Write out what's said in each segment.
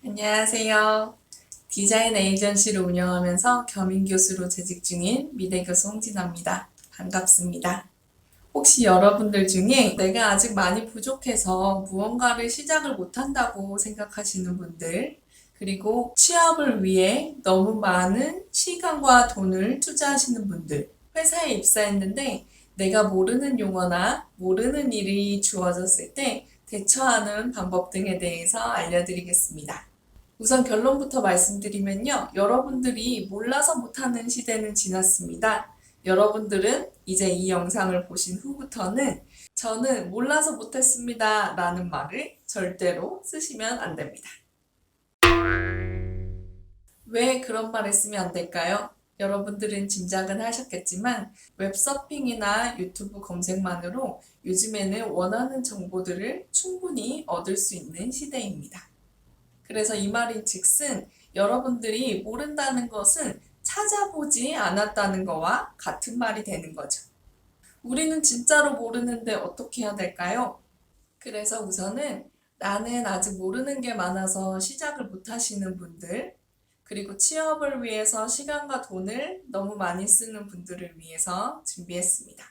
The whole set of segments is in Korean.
안녕하세요. 디자인 에이전시를 운영하면서 겸임 교수로 재직 중인 미대 교수 홍진아입니다. 반갑습니다. 혹시 여러분들 중에 내가 아직 많이 부족해서 무언가를 시작을 못한다고 생각하시는 분들, 그리고 취업을 위해 너무 많은 시간과 돈을 투자하시는 분들, 회사에 입사했는데 내가 모르는 용어나 모르는 일이 주어졌을 때 대처하는 방법 등에 대해서 알려드리겠습니다. 우선 결론부터 말씀드리면요. 여러분들이 몰라서 못하는 시대는 지났습니다. 여러분들은 이제 이 영상을 보신 후부터는 저는 몰라서 못했습니다 라는 말을 절대로 쓰시면 안 됩니다. 왜 그런 말을 쓰면 안 될까요? 여러분들은 짐작은 하셨겠지만 웹서핑이나 유튜브 검색만으로 요즘에는 원하는 정보들을 충분히 얻을 수 있는 시대입니다. 그래서 이 말인 즉슨 여러분들이 모른다는 것은 찾아보지 않았다는 거와 같은 말이 되는 거죠. 우리는 진짜로 모르는데 어떻게 해야 될까요? 그래서 우선은 나는 아직 모르는 게 많아서 시작을 못 하시는 분들, 그리고 취업을 위해서 시간과 돈을 너무 많이 쓰는 분들을 위해서 준비했습니다.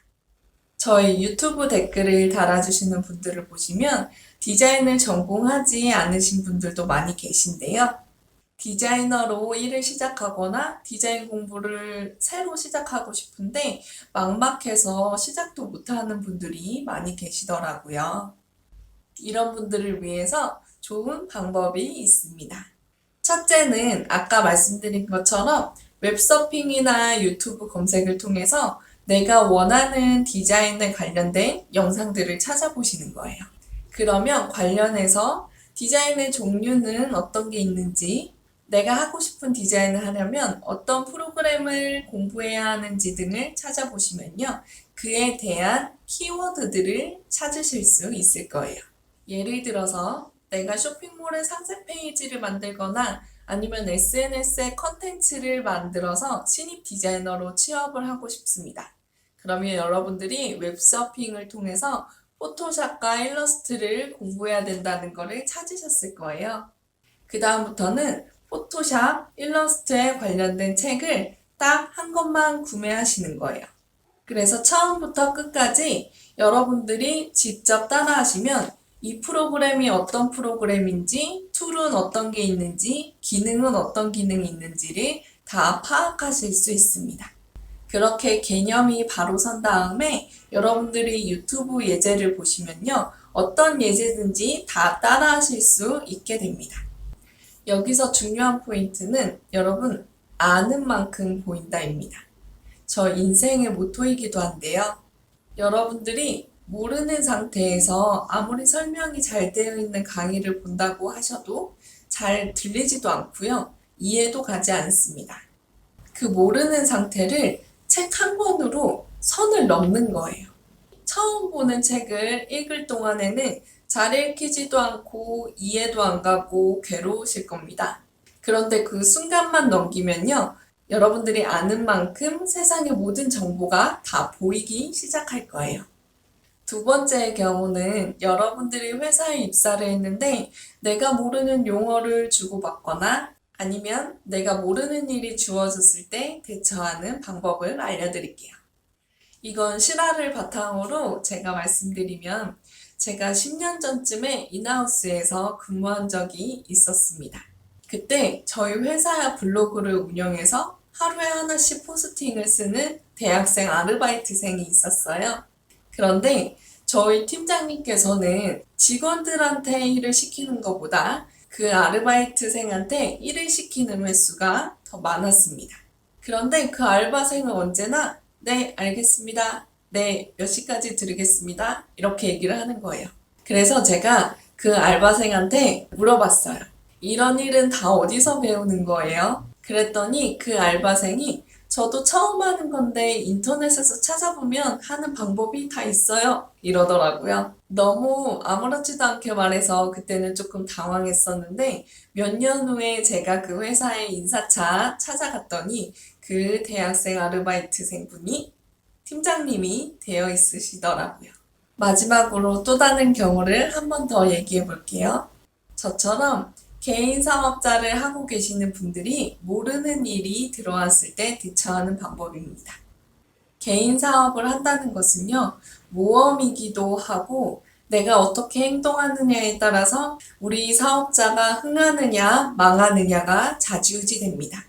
저희 유튜브 댓글을 달아주시는 분들을 보시면 디자인을 전공하지 않으신 분들도 많이 계신데요. 디자이너로 일을 시작하거나 디자인 공부를 새로 시작하고 싶은데 막막해서 시작도 못하는 분들이 많이 계시더라고요. 이런 분들을 위해서 좋은 방법이 있습니다. 첫째는 아까 말씀드린 것처럼 웹서핑이나 유튜브 검색을 통해서 내가 원하는 디자인에 관련된 영상들을 찾아보시는 거예요. 그러면 관련해서 디자인의 종류는 어떤 게 있는지, 내가 하고 싶은 디자인을 하려면 어떤 프로그램을 공부해야 하는지 등을 찾아보시면요. 그에 대한 키워드들을 찾으실 수 있을 거예요. 예를 들어서 내가 쇼핑몰의 상세 페이지를 만들거나 아니면 SNS에 컨텐츠를 만들어서 신입 디자이너로 취업을 하고 싶습니다. 그러면 여러분들이 웹서핑을 통해서 포토샵과 일러스트를 공부해야 된다는 것을 찾으셨을 거예요. 그 다음부터는 포토샵, 일러스트에 관련된 책을 딱 한 권만 구매하시는 거예요. 그래서 처음부터 끝까지 여러분들이 직접 따라하시면 이 프로그램이 어떤 프로그램인지, 툴은 어떤 게 있는지, 기능은 어떤 기능이 있는지를 다 파악하실 수 있습니다. 그렇게 개념이 바로 선 다음에 여러분들이 유튜브 예제를 보시면요. 어떤 예제든지 다 따라하실 수 있게 됩니다. 여기서 중요한 포인트는 여러분 아는 만큼 보인다입니다. 저 인생의 모토이기도 한데요. 여러분들이 모르는 상태에서 아무리 설명이 잘 되어 있는 강의를 본다고 하셔도 잘 들리지도 않고요. 이해도 가지 않습니다. 그 모르는 상태를 책 한 권으로 선을 넘는 거예요. 처음 보는 책을 읽을 동안에는 잘 읽히지도 않고 이해도 안 가고 괴로우실 겁니다. 그런데 그 순간만 넘기면요. 여러분들이 아는 만큼 세상의 모든 정보가 다 보이기 시작할 거예요. 두 번째의 경우는 여러분들이 회사에 입사를 했는데 내가 모르는 용어를 주고받거나 아니면 내가 모르는 일이 주어졌을 때 대처하는 방법을 알려드릴게요. 이건 실화를 바탕으로 제가 말씀드리면 제가 10년 전쯤에 인하우스에서 근무한 적이 있었습니다. 그때 저희 회사 블로그를 운영해서 하루에 하나씩 포스팅을 쓰는 대학생 아르바이트생이 있었어요. 그런데 저희 팀장님께서는 직원들한테 일을 시키는 것보다 그 아르바이트생한테 일을 시키는 횟수가 더 많았습니다. 그런데 그 알바생은 언제나 네, 알겠습니다. 네, 몇 시까지 드리겠습니다. 이렇게 얘기를 하는 거예요. 그래서 제가 그 알바생한테 물어봤어요. 이런 일은 다 어디서 배우는 거예요? 그랬더니 그 알바생이 저도 처음 하는 건데 인터넷에서 찾아보면 하는 방법이 다 있어요. 이러더라고요. 너무 아무렇지도 않게 말해서 그때는 조금 당황했었는데 몇 년 후에 제가 그 회사의 인사차 찾아갔더니 그 대학생 아르바이트생 분이 팀장님이 되어 있으시더라고요. 마지막으로 또 다른 경우를 한 번 더 얘기해 볼게요. 저처럼 개인 사업자를 하고 계시는 분들이 모르는 일이 들어왔을 때 대처하는 방법입니다. 개인 사업을 한다는 것은요, 모험이기도 하고 내가 어떻게 행동하느냐에 따라서 우리 사업자가 흥하느냐, 망하느냐가 좌지우지됩니다.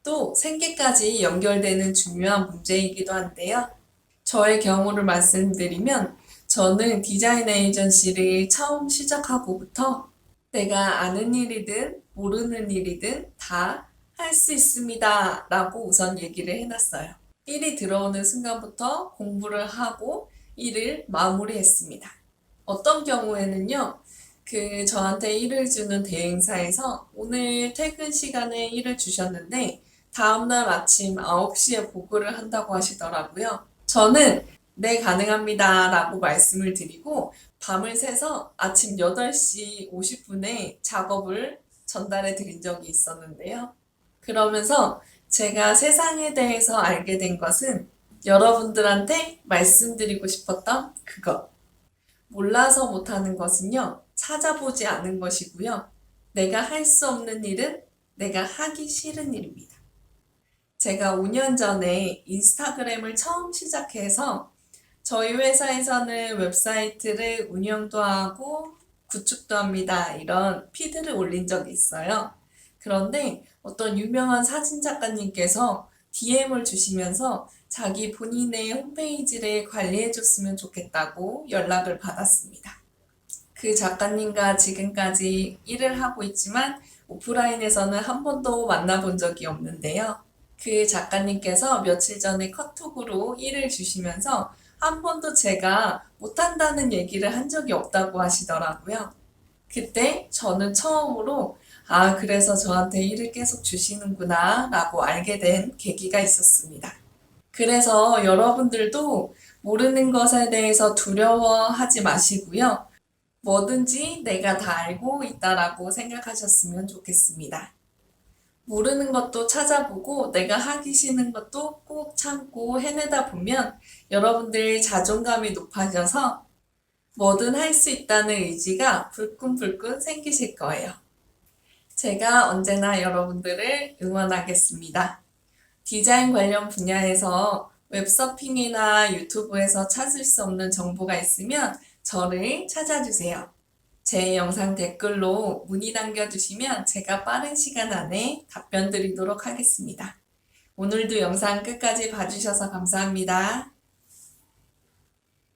또 생계까지 연결되는 중요한 문제이기도 한데요. 저의 경우를 말씀드리면 저는 디자인 에이전시를 처음 시작하고부터 내가 아는 일이든 모르는 일이든 다 할 수 있습니다 라고 우선 얘기를 해놨어요. 일이 들어오는 순간부터 공부를 하고 일을 마무리했습니다. 어떤 경우에는요, 저한테 일을 주는 대행사에서 오늘 퇴근 시간에 일을 주셨는데 다음날 아침 9시에 보고를 한다고 하시더라고요. 저는 네, 가능합니다 라고 말씀을 드리고 밤을 새서 아침 8시 50분에 작업을 전달해 드린 적이 있었는데요. 그러면서 제가 세상에 대해서 알게 된 것은 여러분들한테 말씀드리고 싶었던 그것. 몰라서 못하는 것은요, 찾아보지 않은 것이고요. 내가 할 수 없는 일은 내가 하기 싫은 일입니다. 제가 5년 전에 인스타그램을 처음 시작해서 저희 회사에서는 웹사이트를 운영도 하고 구축도 합니다. 이런 피드를 올린 적이 있어요. 그런데 어떤 유명한 사진 작가님께서 DM을 주시면서 자기 본인의 홈페이지를 관리해 줬으면 좋겠다고 연락을 받았습니다. 그 작가님과 지금까지 일을 하고 있지만 오프라인에서는 한 번도 만나본 적이 없는데요. 그 작가님께서 며칠 전에 카톡으로 일을 주시면서 한 번도 제가 못한다는 얘기를 한 적이 없다고 하시더라고요. 그때 저는 처음으로 그래서 저한테 일을 계속 주시는구나 라고 알게 된 계기가 있었습니다. 그래서 여러분들도 모르는 것에 대해서 두려워하지 마시고요. 뭐든지 내가 다 알고 있다라고 생각하셨으면 좋겠습니다. 모르는 것도 찾아보고 내가 하기 싫은 것도 꼭 참고 해내다 보면 여러분들 자존감이 높아져서 뭐든 할 수 있다는 의지가 불끈불끈 생기실 거예요. 제가 언제나 여러분들을 응원하겠습니다. 디자인 관련 분야에서 웹서핑이나 유튜브에서 찾을 수 없는 정보가 있으면 저를 찾아주세요. 제 영상 댓글로 문의 남겨주시면 제가 빠른 시간 안에 답변 드리도록 하겠습니다. 오늘도 영상 끝까지 봐주셔서 감사합니다.